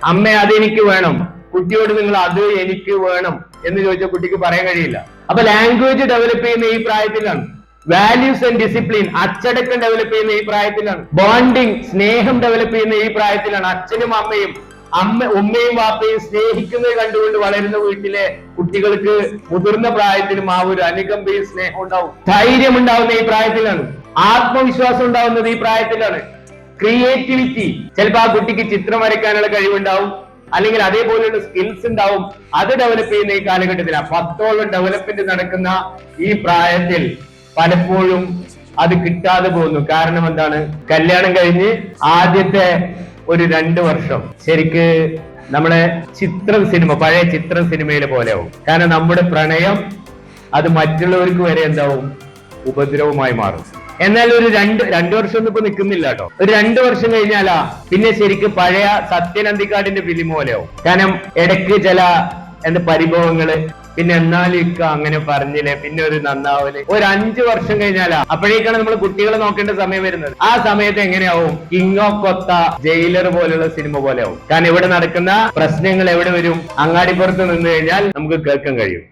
അമ്മ അതെനിക്ക് വേണം, കുട്ടിയോട് നിങ്ങൾ അത് എനിക്ക് വേണം എന്ന് ചോദിച്ചാൽ കുട്ടിക്ക് പറയാൻ കഴിയില്ല. അപ്പൊ ലാംഗ്വേജ് ഡെവലപ്പ് ചെയ്യുന്ന ഈ പ്രായത്തിലാണ്. വാല്യൂസ് ആൻഡ് ഡിസിപ്ലിൻ, അച്ചടക്കം ഡെവലപ്പ് ചെയ്യുന്ന ഈ പ്രായത്തിലാണ്. ബോണ്ടിങ്, സ്നേഹം ഡെവലപ്പ് ചെയ്യുന്ന ഈ പ്രായത്തിലാണ്. അച്ഛനും അമ്മയും ഉമ്മയും വാപ്പയും സ്നേഹിക്കുന്നത് കണ്ടുകൊണ്ട് വളരുന്ന വീട്ടിലെ കുട്ടികൾക്ക് മുതിർന്ന പ്രായത്തിലും ആ ഒരു അനുകമ്പയും സ്നേഹം ഉണ്ടാവും. ധൈര്യം ഉണ്ടാവുന്ന ഈ പ്രായത്തിലാണ്. ആത്മവിശ്വാസം ഉണ്ടാവുന്നത് ഈ പ്രായത്തിലാണ്. ക്രിയേറ്റിവിറ്റി, ചിലപ്പോൾ ആ കുട്ടിക്ക് ചിത്രം വരയ്ക്കാനുള്ള കഴിവുണ്ടാവും, അല്ലെങ്കിൽ അതേപോലെയുള്ള സ്കിൽസ് ഉണ്ടാവും. അത് ഡെവലപ്പ് ചെയ്യുന്ന ഈ കാലഘട്ടത്തിലാണ്. 10ഓളം ഡെവലപ്മെന്റ് നടക്കുന്ന ഈ പ്രായത്തിൽ പലപ്പോഴും അത് കിട്ടാതെ പോകുന്നു. കാരണം എന്താണ്? കല്യാണം കഴിഞ്ഞ് ആദ്യത്തെ ഒരു 2 വർഷം ശരിക്ക് നമ്മളെ ചിത്രം സിനിമ, പഴയ ചിത്രം സിനിമയിലെ പോലെ ആവും. കാരണം നമ്മുടെ പ്രണയം അത് മറ്റുള്ളവർക്ക് വരെ എന്താവും? ഉപദ്രവമായി മാറും. എന്നാൽ ഒരു രണ്ട് വർഷം ഒന്നും ഇപ്പൊ നിൽക്കുന്നില്ല കേട്ടോ. ഒരു 2 വർഷം കഴിഞ്ഞാലാ പിന്നെ ശരിക്കും പഴയ സത്യൻ അന്തിക്കാടിന്റെ ഫിലിം പോലെയാവും. കാരണം ഇടയ്ക്ക് ചില പരിഭവങ്ങള്, പിന്നെ എന്നാലും ഇക്ക അങ്ങനെ പറഞ്ഞില്ലേ, പിന്നെ ഒരു നന്നാവല്. ഒരു 5 വർഷം കഴിഞ്ഞാലാ അപ്പോഴേക്കാണ് നമ്മൾ കുട്ടികളെ നോക്കേണ്ട സമയം വരുന്നത്. ആ സമയത്ത് എങ്ങനെയാവും? കിങ് ഓഫ് കൊത്ത, ജയിലർ പോലുള്ള സിനിമ പോലെ ആവും. കാരണം ഇവിടെ നടക്കുന്ന പ്രശ്നങ്ങൾ എവിടെ വരും? അങ്ങാടിപ്പുറത്ത് നിന്ന് കഴിഞ്ഞാൽ നമുക്ക് കേൾക്കാൻ കഴിയും.